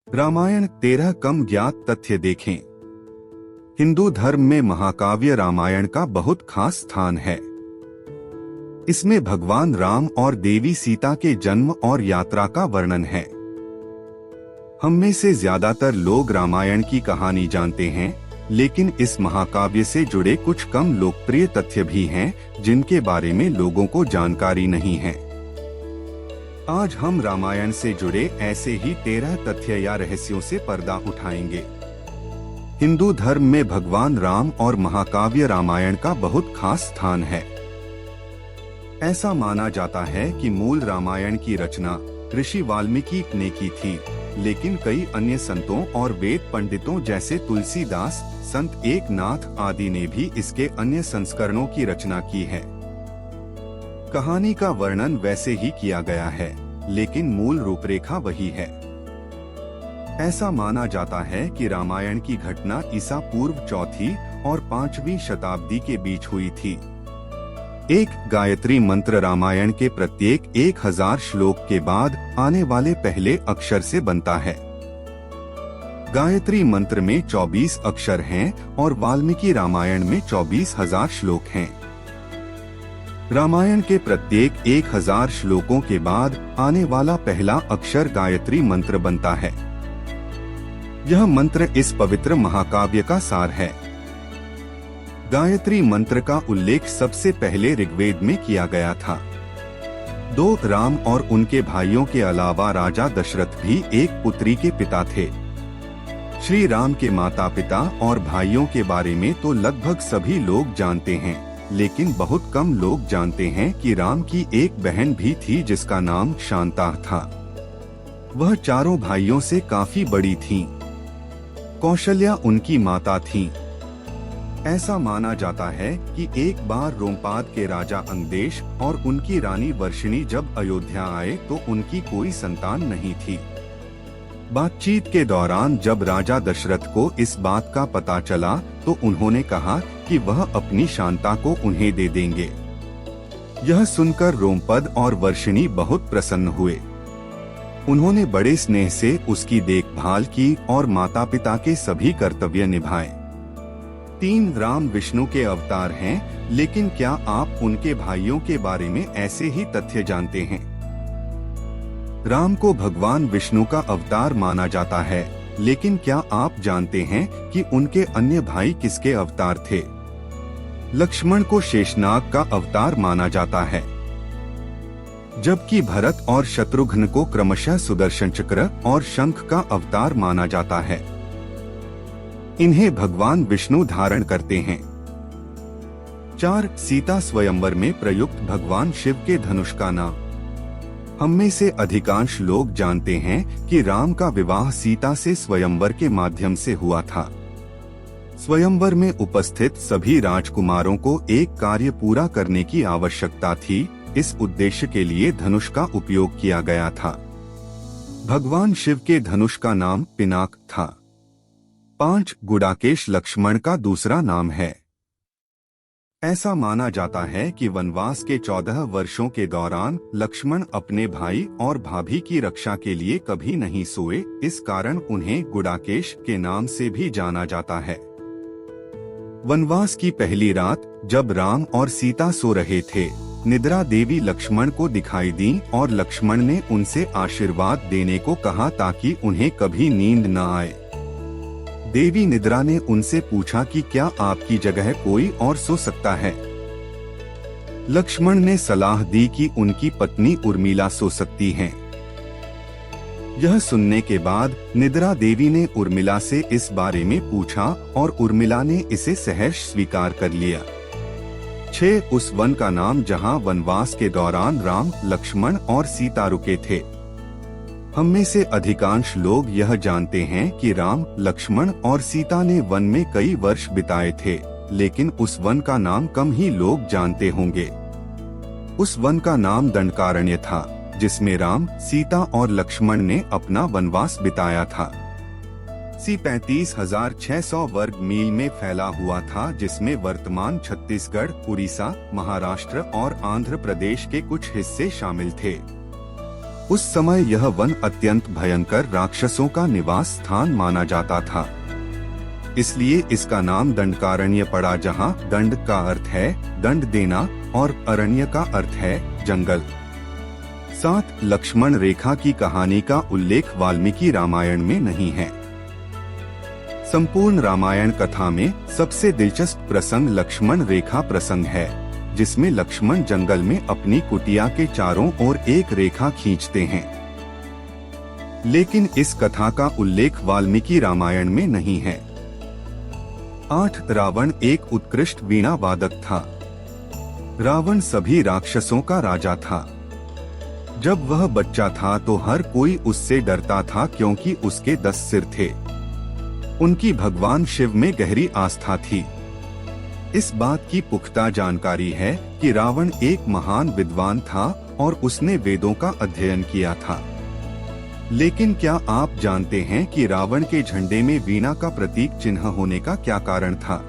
रामायण 13 कम ज्ञात तथ्य देखें। हिंदू धर्म में महाकाव्य रामायण का बहुत खास स्थान है। इसमें भगवान राम और देवी सीता के जन्म और यात्रा का वर्णन है। हम में से ज्यादातर लोग रामायण की कहानी जानते हैं, लेकिन इस महाकाव्य से जुड़े कुछ कम लोकप्रिय तथ्य भी हैं, जिनके बारे में लोगों को जानकारी नहीं है। आज हम रामायण से जुड़े ऐसे ही 13 तथ्य या रहस्यों से पर्दा उठाएंगे। हिंदू धर्म में भगवान राम और महाकाव्य रामायण का बहुत खास स्थान है। ऐसा माना जाता है कि मूल रामायण की रचना ऋषि वाल्मीकि ने की थी, लेकिन कई अन्य संतों और वेद पंडितों जैसे तुलसीदास, संत एकनाथ आदि ने भी इसके अन्य संस्करणों की रचना की है। कहानी का वर्णन वैसे ही किया गया है, लेकिन मूल रूपरेखा वही है। ऐसा माना जाता है कि रामायण की घटना ईसा पूर्व 4वीं और 5वीं शताब्दी के बीच हुई थी। एक गायत्री मंत्र रामायण के प्रत्येक 1000 श्लोक के बाद आने वाले पहले अक्षर से बनता है। गायत्री मंत्र में 24 अक्षर हैं और वाल्मीकि रामायण में 24,000 श्लोक हैं। रामायण के प्रत्येक 1000 श्लोकों के बाद आने वाला पहला अक्षर गायत्री मंत्र बनता है। यह मंत्र इस पवित्र महाकाव्य का सार है। गायत्री मंत्र का उल्लेख सबसे पहले ऋग्वेद में किया गया था। 2 राम और उनके भाइयों के अलावा राजा दशरथ भी एक पुत्री के पिता थे। श्री राम के माता पिता और भाइयों के बारे में तो लगभग सभी लोग जानते हैं, लेकिन बहुत कम लोग जानते हैं कि राम की एक बहन भी थी जिसका नाम शांता था। वह चारों भाइयों से काफी बड़ी थीं। कौशल्या उनकी माता थीं। ऐसा माना जाता है कि एक बार रोमपाद के राजा अंगदेश और उनकी रानी वर्षिणी जब अयोध्या आए तो उनकी कोई संतान नहीं थी। बातचीत के दौरान जब राजा दशरथ को इस बात का पता चला तो उन्होंने कहा कि वह अपनी शांता को उन्हें दे देंगे। यह सुनकर रोमपद और वर्षिणी बहुत प्रसन्न हुए। उन्होंने बड़े स्नेह से उसकी देखभाल की और माता पिता के सभी कर्तव्य निभाए। 3 राम विष्णु के अवतार हैं, लेकिन क्या आप उनके भाइयों के बारे में ऐसे ही तथ्य जानते हैं? राम को भगवान विष्णु का अवतार माना जाता है, लेकिन क्या आप जानते हैं कि उनके अन्य भाई किसके अवतार थे? लक्ष्मण को शेषनाग का अवतार माना जाता है, जबकि भरत और शत्रुघ्न को क्रमशः सुदर्शन चक्र और शंख का अवतार माना जाता है। इन्हें भगवान विष्णु धारण करते हैं। 4 सीता स्वयंवर में प्रयुक्त भगवान शिव के धनुष का नाम। हम में से अधिकांश लोग जानते हैं कि राम का विवाह सीता से स्वयंवर के माध्यम से हुआ था। स्वयंवर में उपस्थित सभी राजकुमारों को एक कार्य पूरा करने की आवश्यकता थी। इस उद्देश्य के लिए धनुष का उपयोग किया गया था। भगवान शिव के धनुष का नाम पिनाक था। 5 गुडाकेश लक्ष्मण का दूसरा नाम है। ऐसा माना जाता है कि वनवास के 14 वर्षों के दौरान लक्ष्मण अपने भाई और भाभी की रक्षा के लिए कभी नहीं सोए, इस कारण उन्हें गुडाकेश के नाम से भी जाना जाता है। वनवास की पहली रात जब राम और सीता सो रहे थे, निद्रा देवी लक्ष्मण को दिखाई दी और लक्ष्मण ने उनसे आशीर्वाद देने को कहा ताकि उन्हें कभी नींद न आए। देवी निद्रा ने उनसे पूछा कि क्या आपकी जगह कोई और सो सकता है? लक्ष्मण ने सलाह दी कि उनकी पत्नी उर्मिला सो सकती हैं। यह सुनने के बाद निद्रा देवी ने उर्मिला से इस बारे में पूछा और उर्मिला ने इसे सहर्ष स्वीकार कर लिया। 6 उस वन का नाम जहां वनवास के दौरान राम, लक्ष्मण और सीता रुके थे। हम में से अधिकांश लोग यह जानते हैं कि राम, लक्ष्मण और सीता ने वन में कई वर्ष बिताए थे, लेकिन उस वन का नाम कम ही लोग जानते होंगे। उस वन का नाम दंडकारण्य था, जिसमें राम, सीता और लक्ष्मण ने अपना वनवास बिताया था। 35,600 वर्ग मील में फैला हुआ था, जिसमें वर्तमान छत्तीसगढ़, उड़ीसा, महाराष्ट्र और आंध्र प्रदेश के कुछ हिस्से शामिल थे। उस समय यह वन अत्यंत भयंकर राक्षसों का निवास स्थान माना जाता था, इसलिए इसका नाम दंडकारण्य पड़ा, जहाँ दंड का अर्थ है दंड देना और अरण्य का अर्थ है जंगल। 7 लक्ष्मण रेखा की कहानी का उल्लेख वाल्मीकि रामायण में नहीं है। संपूर्ण रामायण कथा में सबसे दिलचस्प प्रसंग लक्ष्मण रेखा प्रसंग है, जिसमें लक्ष्मण जंगल में अपनी कुटिया के चारों ओर एक रेखा खींचते हैं। लेकिन इस कथा का उल्लेख वाल्मीकि रामायण में नहीं है। 8 रावण एक उत्कृष्ट वीणा वादक था। रावण सभी राक्षसों का राजा था। जब वह बच्चा था तो हर कोई उससे डरता था, क्योंकि उसके 10 सिर थे। उनकी भगवान शिव में गहरी आस्था थी। इस बात की पुख्ता जानकारी है कि रावण एक महान विद्वान था और उसने वेदों का अध्ययन किया था। लेकिन क्या आप जानते हैं कि रावण के झंडे में वीणा का प्रतीक चिन्ह होने का क्या कारण था?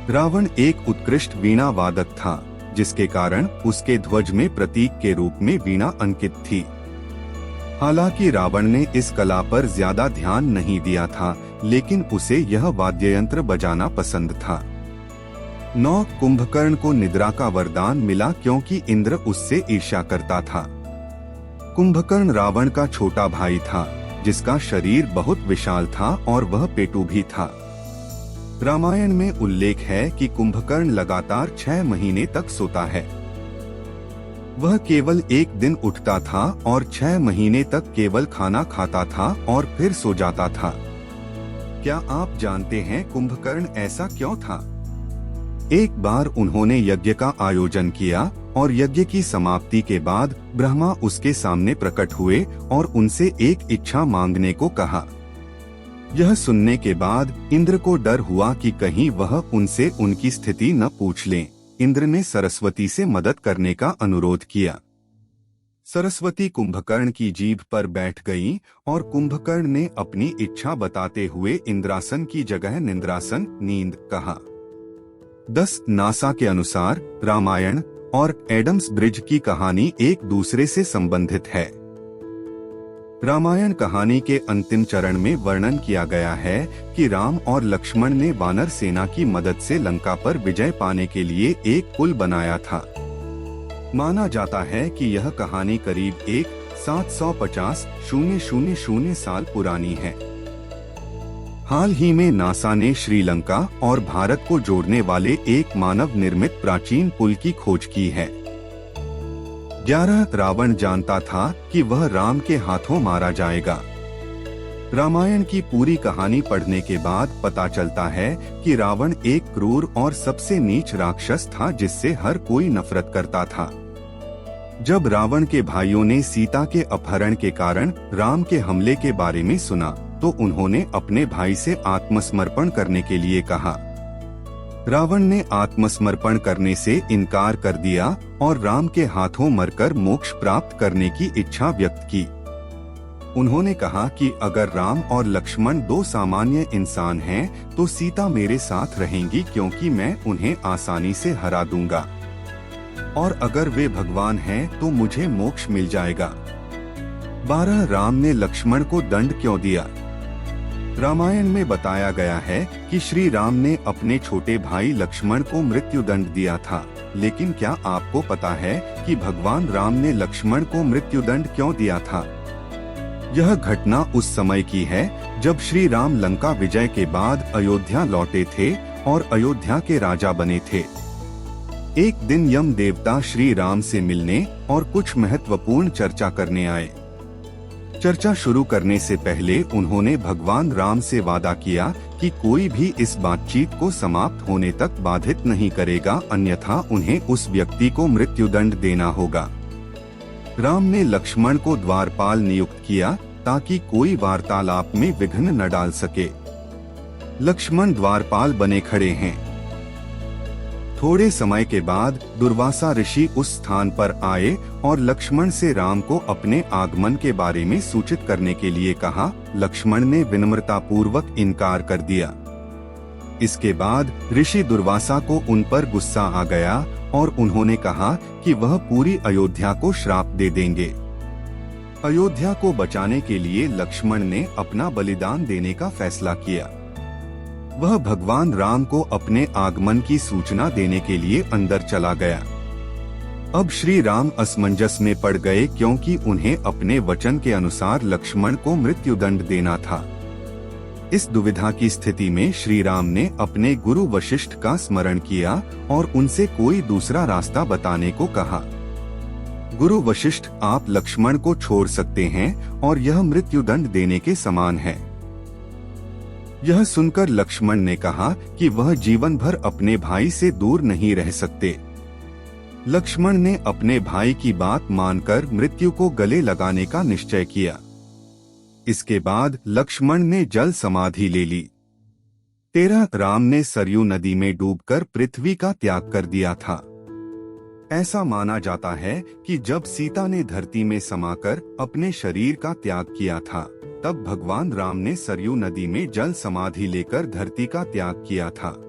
रावण एक उत्कृष्ट वीणा वादक था, जिसके कारण उसके ध्वज में प्रतीक के रूप में वीणा अंकित थी। हालांकि रावण ने इस कला पर ज्यादा ध्यान नहीं दिया था, लेकिन उसे यह वाद्ययंत्र बजाना पसंद था। 9 कुंभकर्ण को निद्रा का वरदान मिला, क्योंकि इंद्र उससे ईर्ष्या करता था। कुंभकर्ण रावण का छोटा भाई था, जिसका शरीर बहुत विशाल था और वह पेटू भी था। रामायण में उल्लेख है कि कुंभकर्ण लगातार 6 महीने तक सोता है। वह केवल एक दिन उठता था और 6 महीने तक केवल खाना खाता था और फिर सो जाता था। क्या आप जानते हैं कुंभकर्ण ऐसा क्यों था? एक बार उन्होंने यज्ञ का आयोजन किया और यज्ञ की समाप्ति के बाद ब्रह्मा उसके सामने प्रकट हुए और उनसे एक इच्छा मांगने को कहा। यह सुनने के बाद इंद्र को डर हुआ कि कहीं वह उनसे उनकी स्थिति न पूछ लें। इंद्र ने सरस्वती से मदद करने का अनुरोध किया। सरस्वती कुंभकर्ण की जीभ पर बैठ गईं और कुंभकर्ण ने अपनी इच्छा बताते हुए इंद्रासन की जगह निंद्रासन नींद कहा। 10 नासा के अनुसार रामायण और एडम्स ब्रिज की कहानी एक दूसरे से संबंधित है। रामायण कहानी के अंतिम चरण में वर्णन किया गया है कि राम और लक्ष्मण ने वानर सेना की मदद से लंका पर विजय पाने के लिए एक पुल बनाया था। माना जाता है कि यह कहानी करीब 750 साल पुरानी है। हाल ही में नासा ने श्रीलंका और भारत को जोड़ने वाले एक मानव निर्मित प्राचीन पुल की खोज की है। 11 रावण जानता था कि वह राम के हाथों मारा जाएगा। रामायण की पूरी कहानी पढ़ने के बाद पता चलता है कि रावण एक क्रूर और सबसे नीच राक्षस था, जिससे हर कोई नफरत करता था। जब रावण के भाइयों ने सीता के अपहरण के कारण राम के हमले के बारे में सुना, तो उन्होंने अपने भाई से आत्मसमर्पण करने के लिए कहा। रावण ने आत्मसमर्पण करने से इनकार कर दिया और राम के हाथों मरकर मोक्ष प्राप्त करने की इच्छा व्यक्त की। उन्होंने कहा कि अगर राम और लक्ष्मण 2 सामान्य इंसान हैं, तो सीता मेरे साथ रहेंगी, क्योंकि मैं उन्हें आसानी से हरा दूंगा, और अगर वे भगवान हैं तो मुझे मोक्ष मिल जाएगा। 12 राम ने लक्ष्मण को दंड क्यों दिया? रामायण में बताया गया है कि श्री राम ने अपने छोटे भाई लक्ष्मण को मृत्यु दंड दिया था। लेकिन क्या आपको पता है कि भगवान राम ने लक्ष्मण को मृत्यु दंड क्यों दिया था? यह घटना उस समय की है जब श्री राम लंका विजय के बाद अयोध्या लौटे थे और अयोध्या के राजा बने थे। एक दिन यम देवता श्री राम से मिलने और कुछ महत्वपूर्ण चर्चा करने आए। चर्चा शुरू करने से पहले उन्होंने भगवान राम से वादा किया कि कोई भी इस बातचीत को समाप्त होने तक बाधित नहीं करेगा, अन्यथा उन्हें उस व्यक्ति को मृत्युदंड देना होगा। राम ने लक्ष्मण को द्वारपाल नियुक्त किया ताकि कोई वार्तालाप में विघ्न न डाल सके। लक्ष्मण द्वारपाल बने खड़े हैं। थोड़े समय के बाद दुर्वासा ऋषि उस स्थान पर आए और लक्ष्मण से राम को अपने आगमन के बारे में सूचित करने के लिए कहा। लक्ष्मण ने विनम्रता पूर्वक इनकार कर दिया। इसके बाद ऋषि दुर्वासा को उन पर गुस्सा आ गया और उन्होंने कहा कि वह पूरी अयोध्या को श्राप दे देंगे। अयोध्या को बचाने के लिए लक्ष्मण ने अपना बलिदान देने का फैसला किया। वह भगवान राम को अपने आगमन की सूचना देने के लिए अंदर चला गया। अब श्री राम असमंजस में पड़ गए, क्योंकि उन्हें अपने वचन के अनुसार लक्ष्मण को मृत्युदंड देना था। इस दुविधा की स्थिति में श्री राम ने अपने गुरु वशिष्ठ का स्मरण किया और उनसे कोई दूसरा रास्ता बताने को कहा। गुरु वशिष्ठ, आप लक्ष्मण को छोड़ सकते हैं और यह मृत्युदंड देने के समान है। यह सुनकर लक्ष्मण ने कहा कि वह जीवन भर अपने भाई से दूर नहीं रह सकते। लक्ष्मण ने अपने भाई की बात मानकर मृत्यु को गले लगाने का निश्चय किया। इसके बाद लक्ष्मण ने जल समाधि ले ली। 13 राम ने सरयू नदी में डूबकर पृथ्वी का त्याग कर दिया था। ऐसा माना जाता है कि जब सीता ने धरती में समाकर अपने शरीर का त्याग किया था, तब भगवान राम ने सरयू नदी में जल समाधि लेकर धरती का त्याग किया था।